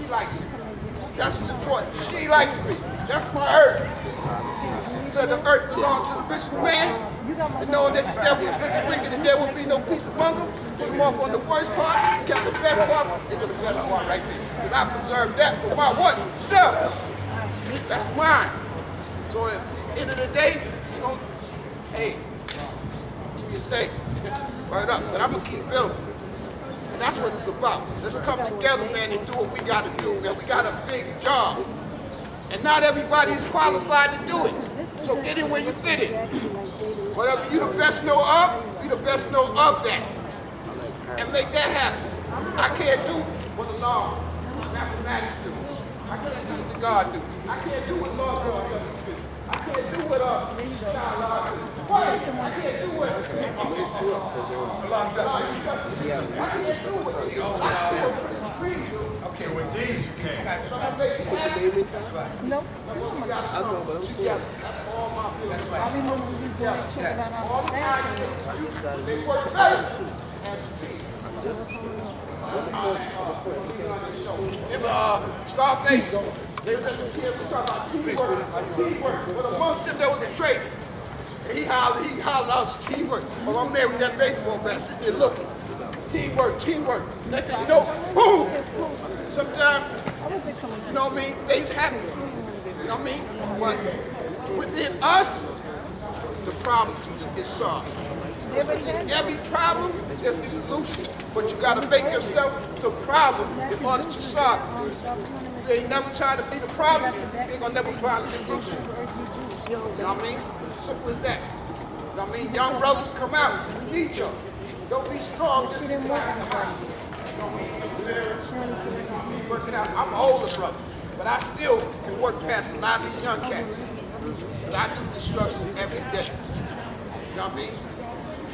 likes me. That's what's important. She likes me. That's my earth. So the earth belongs to the original man. And knowing that the devil is wicked and there will be no peace among them. Put them off on the worst part, kept the best part, they got the best part right there. Because I preserved that for my what? Self. That's mine. So at the end of the day, you know, hey, do your thing. Right up. But I'm going to keep building. And that's what it's about. Let's come together, man, and do what we got to do, man. We got a big job. And not everybody is qualified to do it. So get in where you fit in. Whatever you the best know of, we the best know of that. And make that happen. I can't do what the law, mathematics do. I can't do what the God do. I can't do what law does do. I can't do what child law do. What? I can't do what Allah does. I can't do what okay, well, indeed you can. No. I'll go, but I'm together. That's all my feelings. That's right. I remember we was doing children on our family. They work better as a team. Remember Scarface? They was at the team, we talking about teamwork. But amongst them there was a traitor. And he hollered out teamwork. Well, I'm there with that baseball bat sitting there looking. Teamwork. Next thing you know, boom! Sometimes, you know what I mean, things happen. You know what I mean? But within us, the problem is solved. Within every problem, there's a solution. But you gotta make yourself the problem in order to solve it. If you ain't never tried to be the problem, you ain't gonna never find a solution. You know what I mean? Simple as that. You know what I mean? Young brothers come out, we need you. Don't be strong, just working out. I'm an older brother, but I still can work past a lot of these young cats. Because I do construction every day. You know what I mean?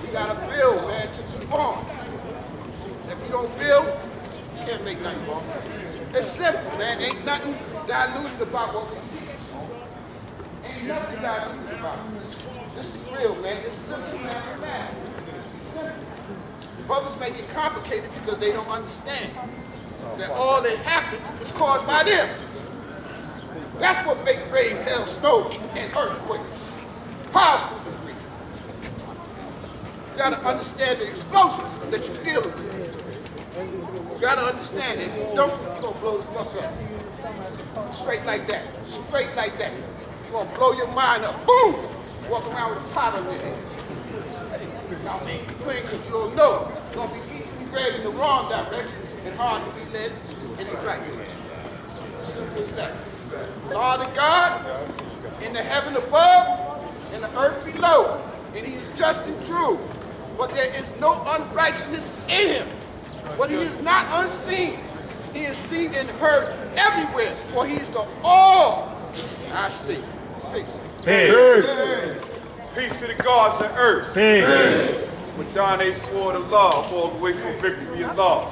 You gotta build, man, to be born. If you don't build, you can't make nothing wrong. It's simple, man. Ain't nothing diluted about what we do. Ain't nothing diluted about it. This is real, man. It's simple, man. Brothers make it complicated because they don't understand that all that happened is caused by them. That's what makes rain, hail, snow, and earthquakes. Powerful degree. You gotta understand the explosives that you're dealing with. You gotta understand it. If you don't, you're gonna blow the fuck up. Straight like that. Straight like that. You're gonna blow your mind up. Boom! Walk around with a pot on your head. You know what I mean? You ain't because you don't know. It's going to be easily read in the wrong direction and hard to be led in the right direction. Simple as that. Lord of God, in the heaven above, and the earth below. And he is just and true. But there is no unrighteousness in him. But he is not unseen. He is seen and heard everywhere. For he is the all I see. Peace. Peace. Peace to the gods of earth. Peace. Madonna swore to law, all the way from victory and law.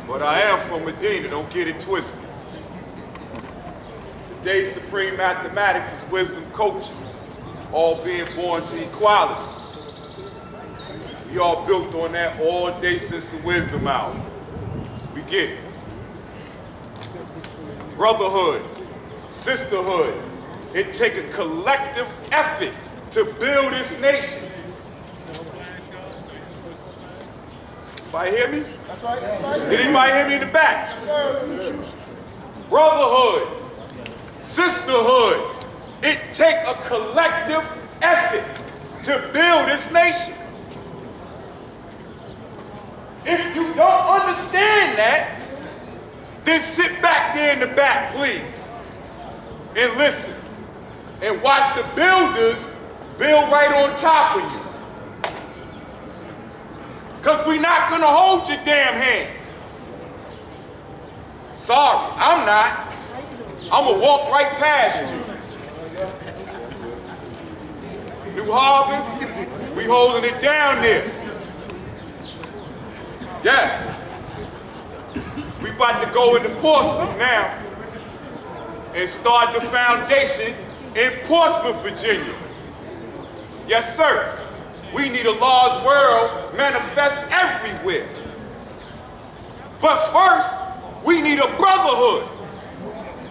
But I am from Medina, don't get it twisted. Today's supreme mathematics is wisdom culture, all being born to equality. We all built on that all day since the wisdom hour. We get it. Brotherhood, sisterhood, it take a collective effort to build this nation. Anybody hear me? That's right. Did anybody hear me in the back? Brotherhood, sisterhood, it take a collective effort to build this nation. If you don't understand that, then sit back there in the back, please, and listen, and watch the builders build right on top of you. Because we're not going to hold your damn hand. Sorry, I'm not. I'm going to walk right past you. New Harvest, we holding it down there. Yes. We about to go into Portsmouth now and start the foundation in Portsmouth, Virginia. Yes, sir. We need a law's world manifest everywhere. But first, we need a brotherhood.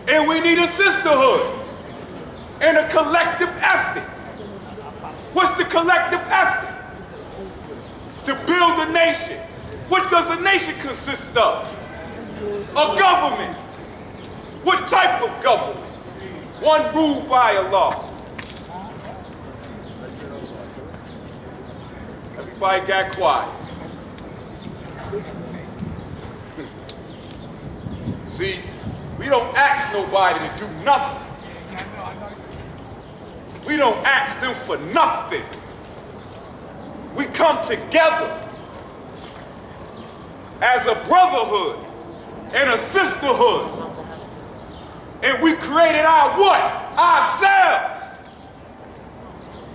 And we need a sisterhood and a collective effort. What's the collective effort? To build a nation. What does a nation consist of? A government. What type of government? One ruled by Allah. Everybody got quiet. See, we don't ask nobody to do nothing. We don't ask them for nothing. We come together as a brotherhood and a sisterhood. And we created our what? Ourselves.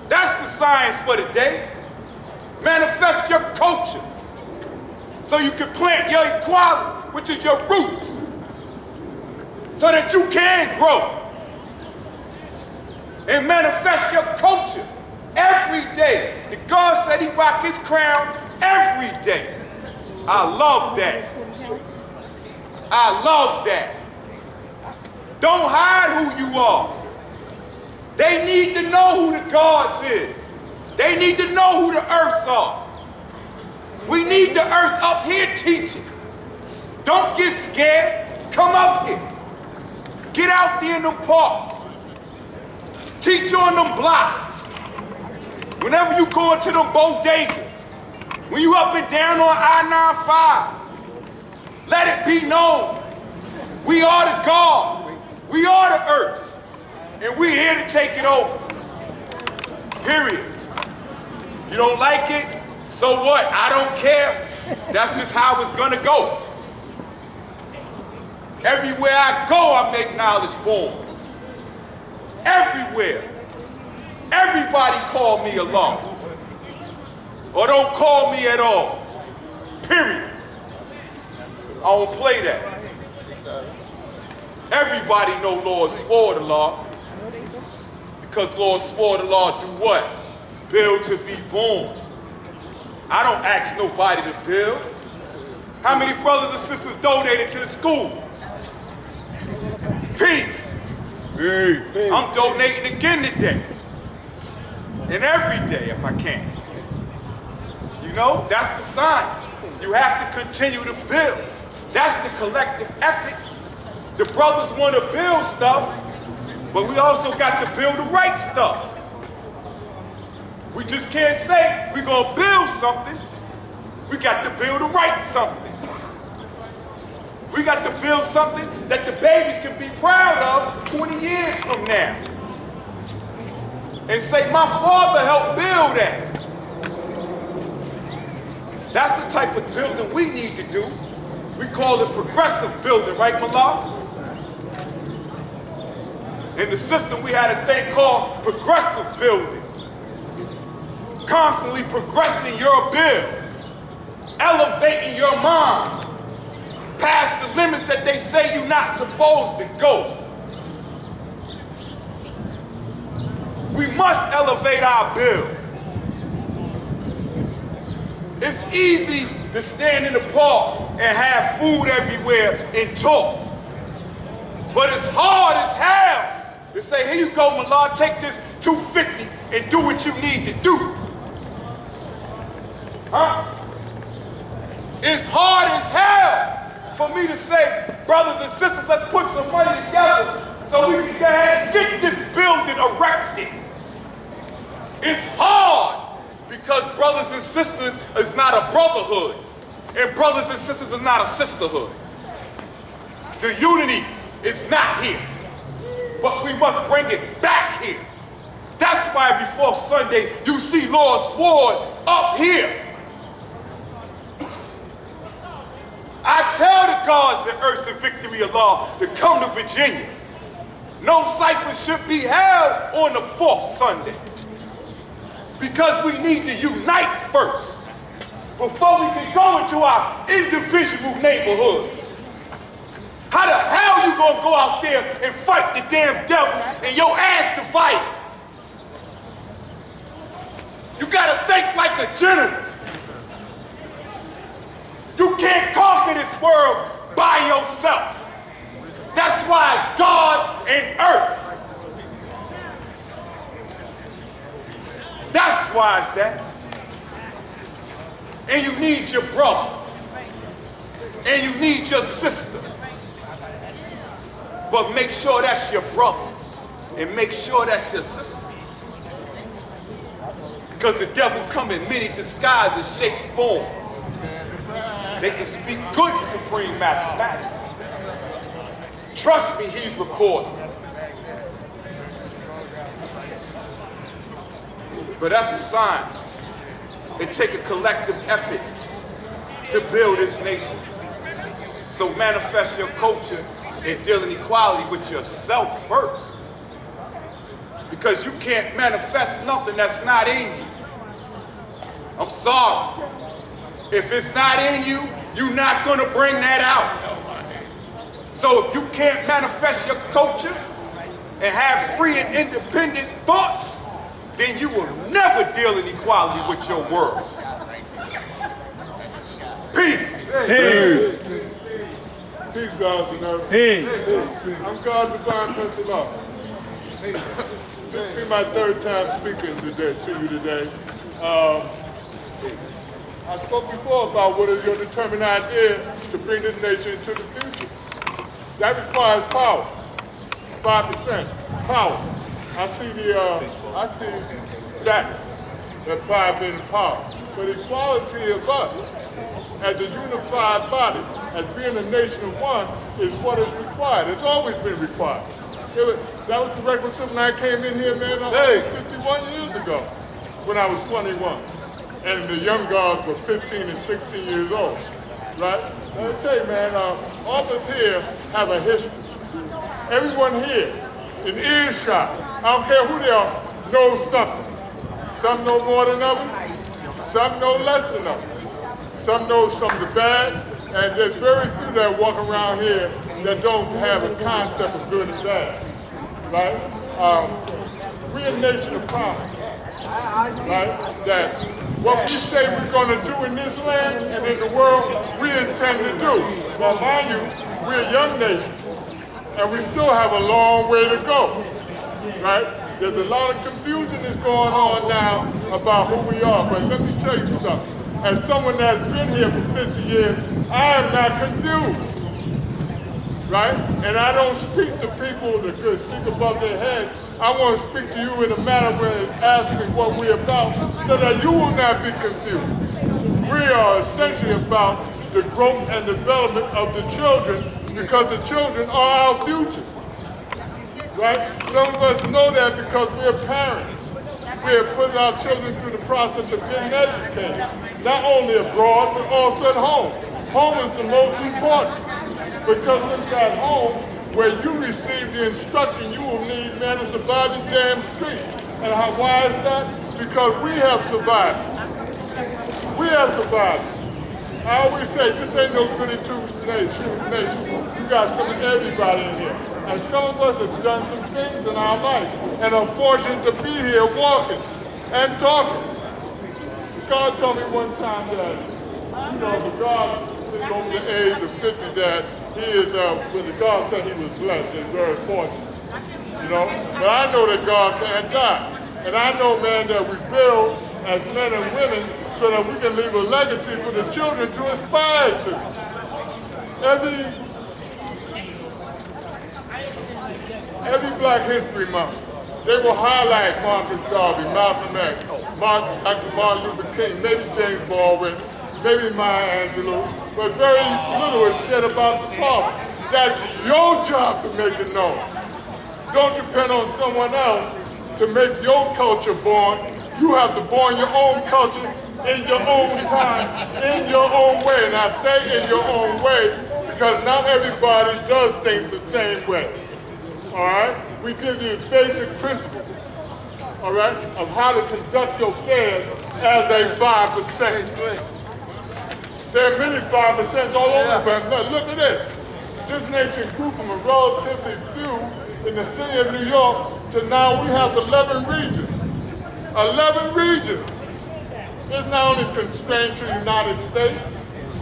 That's the science for today. Manifest your culture so you can plant your equality, which is your roots, so that you can grow. And manifest your culture every day. The God said he rock his crown every day. I love that. I love that. Don't hide who you are. They need to know who the gods is. They need to know who the earths are. We need the earths up here teaching. Don't get scared. Come up here. Get out there in them parks. Teach on them blocks. Whenever you go into them bodegas, when you up and down on I-95, let it be known. We are the gods. We are the earths. And we're here to take it over. Period. If you don't like it, so what? I don't care. That's just how it's gonna go. Everywhere I go, I make knowledge born. Everywhere. Everybody call me Allah. Or don't call me at all. Period. I don't play that. Everybody know Lord swore the law. Because Lord swore the law do what? Build to be born. I don't ask nobody to build. How many brothers and sisters donated to the school? Peace. Hey. I'm donating again today. And every day if I can. You know, that's the science. You have to continue to build. That's the collective effort. The brothers want to build stuff, but we also got to build the right stuff. We just can't say we're going to build something. We got to build the right something. We got to build something that the babies can be proud of 20 years from now. And say, my father helped build that. That's the type of building we need to do. We call it progressive building, right, Malak? In the system, we had a thing called progressive building. Constantly progressing your bill, elevating your mind past the limits that they say you're not supposed to go. We must elevate our bill. It's easy to stand in the park and have food everywhere and talk. But it's hard as hell to say, here you go, Malak, take this $250 and do what you need to do. Huh? It's hard as hell for me to say, brothers and sisters, let's put some money together so we can go ahead and get this building erected. It's hard because brothers and sisters is not a brotherhood, and brothers and sisters is not a sisterhood. The unity is not here, but we must bring it back here. That's why every fourth Sunday you see Lord Sword up here. I tell the gods and earths and victory of law to come to Virginia. No cipher should be held on the fourth Sunday. Because we need to unite first before we can go into our individual neighborhoods. How the hell you gonna go out there and fight the damn devil and your ass divided? You gotta think like a general. You can't conquer this world by yourself. That's why it's God why it's that. And you need your brother. And you need your sister. But make sure that's your brother. And make sure that's your sister. Because the devil come in many disguises, shaped forms. They can speak good supreme mathematics. Trust me, he's recording. But that's the science. It takes a collective effort to build this nation. So manifest your culture and deal in equality with yourself first. Because you can't manifest nothing that's not in you. I'm sorry. If it's not in you, you're not gonna bring that out. So if you can't manifest your culture and have free and independent thoughts, then you will never deal in equality with your world. Peace. Peace. Peace, God's enough. Peace. I'm God's divine Prince of Law. This will be my third time speaking to you today. I spoke before about what is your determined idea to bring this nation into the future. That requires power. 5% power. I see that 5 million power. But equality of us as a unified body, as being a nation of one, is what is required. It's always been required. That was the requisite when I came in here, man, 51 years ago, when I was 21. And the young guards were 15 and 16 years old, right? Let me tell you, man, all of us here have a history. Everyone here, in earshot, I don't care who they are, knows something. Some know more than others, some know less than others. Some know some of the bad, and there's very few that walk around here that don't have a concept of good and bad, right? We're a nation of promise, right? That what we say we're going to do in this land and in the world, we intend to do. Now, mind you, we're a young nation, and we still have a long way to go, right? There's a lot of confusion that's going on now about who we are, but let me tell you something. As someone that's been here for 50 years, I am not confused, right? And I don't speak to people that could speak above their head. I want to speak to you in a manner where you ask me what we're about so that you will not be confused. We are essentially about the growth and development of the children because the children are our future, right? Some of us know that because we're parents. We have put our children through the process of getting educated, not only abroad, but also at home. Home is the most important because it's at home where you receive the instruction you will need, man, to survive the damn street. And why is that? Because we have survived. We have survived. I always say, this ain't no goody two-shoes nation. You got some of everybody in here. And some of us have done some things in our life and are fortunate to be here walking and talking. God told me one time that, the God is over the age of 50 that he is, when the God said he was blessed and very fortunate, But I know that God can't die. And I know, man, that we build as men and women so that we can leave a legacy for the children to aspire to. Every Black History Month, they will highlight Marcus Garvey, Malcolm X, Dr. Martin Luther King, maybe James Baldwin, maybe Maya Angelou, but very little is said about the father. That's your job to make it known. Don't depend on someone else to make your culture born. You have to born your own culture in your own time, in your own way. And I say in your own way because not everybody does things the same way. All right? We give you basic principles, all right, of how to conduct your affairs as a 5%. There are many 5% all over, but look at this. This nation grew from a relatively few in the city of New York to now we have 11 regions. 11 regions. It's not only constrained to the United States.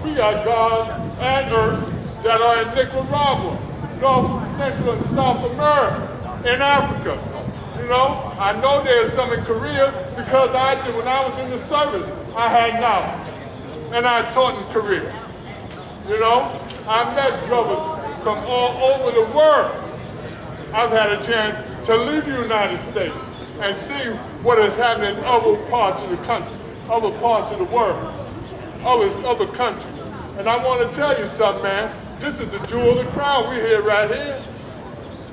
We got God and Earth that are in Nicaragua, North, Central, and South America, in Africa, You know, I know there's some in Korea because I did, when I was in the service, I had knowledge. And I taught in Korea. You know, I met brothers from all over the world. I've had a chance to leave the United States and see what is happening in other parts of the country, other parts of the world, other countries. And I want to tell you something, man. This is the jewel of the crown we hear right here.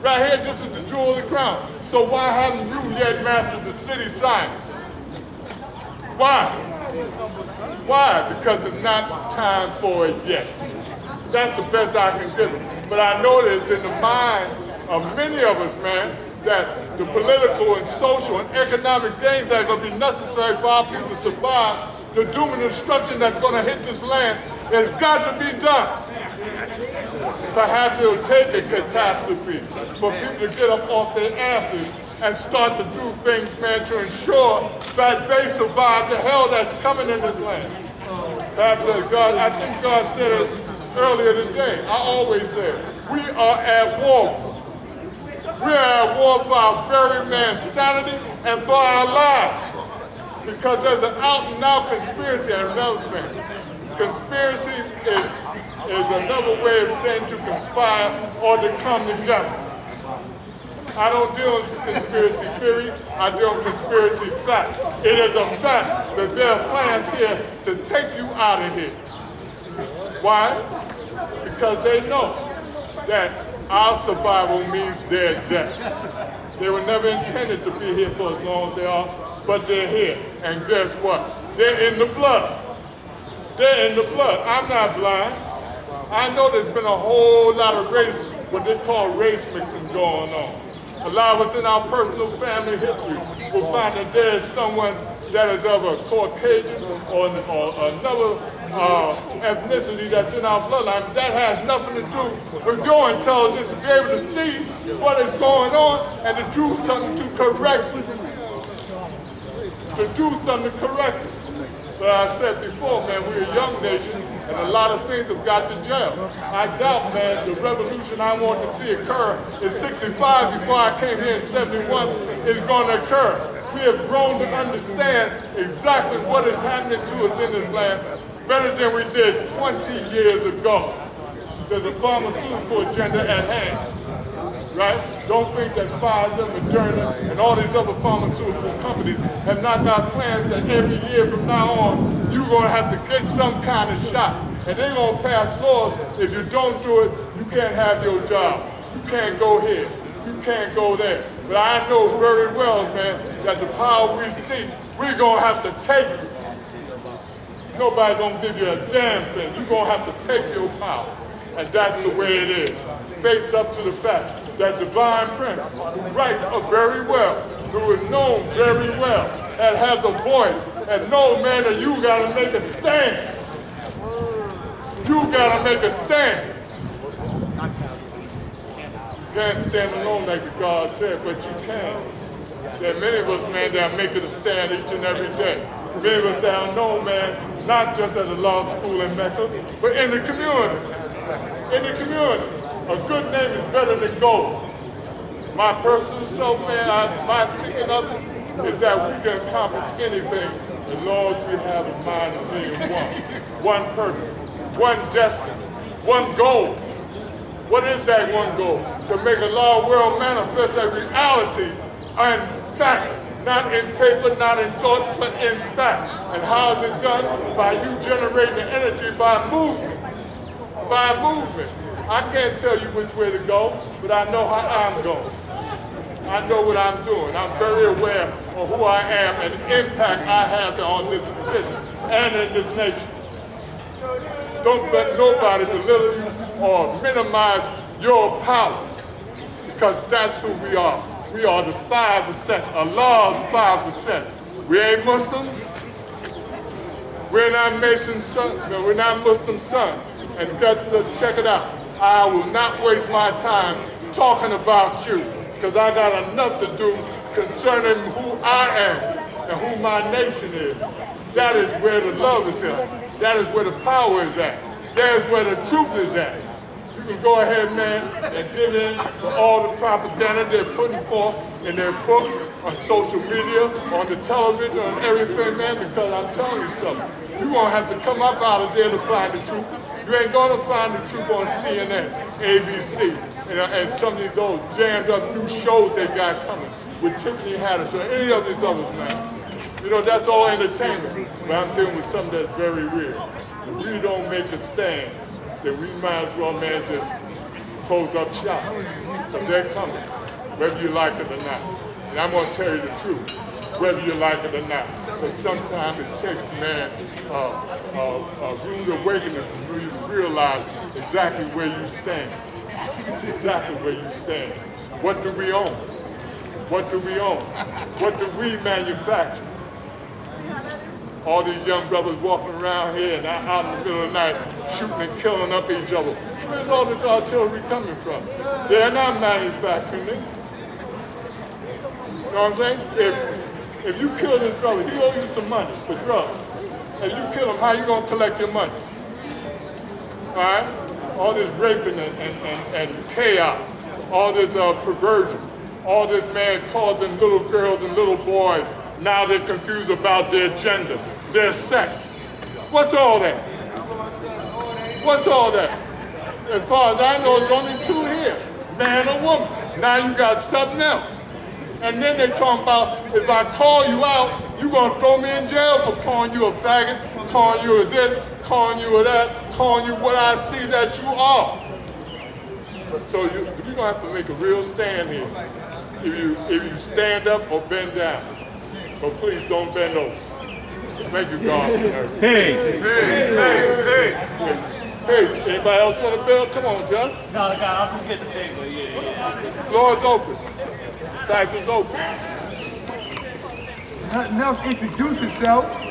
Right here, this is the jewel of the crown. So why haven't you yet mastered the city science? Why? Why? Because it's not time for it yet. That's the best I can give it. But I know that it's in the mind of many of us, man, that the political and social and economic gains that are going to be necessary for our people to survive, the doom and destruction that's going to hit this land, has got to be done. Perhaps it'll take a catastrophe for people to get up off their asses and start to do things, man, to ensure that they survive the hell that's coming in this land. Perhaps God, I think God said it earlier today. I always say it. We are at war. We are at war for our very man's sanity and for our lives. Because there's an out and out conspiracy and another thing. Conspiracy is another way of saying to conspire or to come together. I don't deal in conspiracy theory, I deal in conspiracy fact. It is a fact that there are plans here to take you out of here. Why? Because they know that our survival means their death. They were never intended to be here for as long as they are, but they're here. And guess what? They're in the blood. They're in the blood. I'm not blind. I know there's been a whole lot of race, what they call race mixing going on. A lot of us in our personal family history will find that there's someone that is of a Caucasian or another ethnicity that's in our bloodline. That has nothing to do with your intelligence to be able to see what is going on and to do something to correct it. To do something to correct it. But I said before, man, we're a young nation, and a lot of things have got to jail. I doubt, man, the revolution I want to see occur in 65 before I came here in 71 is going to occur. We have grown to understand exactly what is happening to us in this land better than we did 20 years ago. There's a pharmaceutical agenda at hand. Right? Don't think that Pfizer, Moderna, and all these other pharmaceutical companies have not got plans that every year from now on, you're going to have to get some kind of shot. And they're going to pass laws. If you don't do it, you can't have your job. You can't go here. You can't go there. But I know very well, man, that the power we seek, we're going to have to take it. Nobody's going to give you a damn thing. You're going to have to take your power. And that's the way it is. Face up to the fact that Divine Prince, who writes very well, who is known very well, and has a voice, and know, man, that you gotta make a stand. You gotta make a stand. You can't stand alone like God said, but you can. There are many of us, man, that are making a stand each and every day. Many of us that are known, man, not just at the law school in Mecca, but in the community. In the community. A good name is better than gold. My personal self, man, my thinking of it is that we can accomplish anything as long as we have a mind of being one. One purpose, one destiny, one goal. What is that one goal? To make a law world manifest as reality and fact, not in paper, not in thought, but in fact. And how is it done? By you generating the energy by movement. By movement. I can't tell you which way to go, but I know how I'm going. I know what I'm doing. I'm very aware of who I am and the impact I have on this city and in this nation. Don't let nobody belittle you or minimize your power, because that's who we are. We are the 5%, Allah's 5%. We ain't Muslims. We're not Mason sons. No, we're not Muslim sons. And check it out. I will not waste my time talking about you, because I got enough to do concerning who I am and who my nation is. That is where the love is at. That is where the power is at. That is where the truth is at. You can go ahead, man, and give in to all the propaganda they're putting forth in their books, on social media, on the television, on everything, man, because I'm telling you something. You're going to have to come up out of there to find the truth. You ain't going to find the truth on CNN, ABC, and some of these old jammed up new shows they got coming with Tiffany Haddish or any of these others, man. You know, that's all entertainment, but I'm dealing with something that's very real. If we don't make a stand, then we might as well, man, just close up shop. Because they're coming, whether you like it or not. And I'm going to tell you the truth, whether you like it or not. But sometimes it takes, man, a rude awakening for you to realize exactly where you stand. Exactly where you stand. What do we own? What do we own? What do we manufacture? All these young brothers walking around here and out in the middle of the night shooting and killing up each other. Where's all this artillery coming from? They're not manufacturing it. You know what I'm saying? If you kill this brother, he owes you some money for drugs. If you kill him, how you gonna collect your money? All right? All this raping and chaos, all this perversion, all this man causing little girls and little boys, now they're confused about their gender, their sex. What's all that? What's all that? As far as I know, it's only two here, man or woman. Now you got something else. And then they talking about, if I call you out, you gonna throw me in jail for calling you a faggot, calling you a this, calling you a that, calling you what I see that you are. So you're gonna have to make a real stand here. If you stand up or bend down. But please don't bend over. Thank you, God. Hey, anybody else want a bill? Come on, Just. no, I'll just get the thing, but yeah. The floor is open. This type is open. Nothing else, introduce yourself.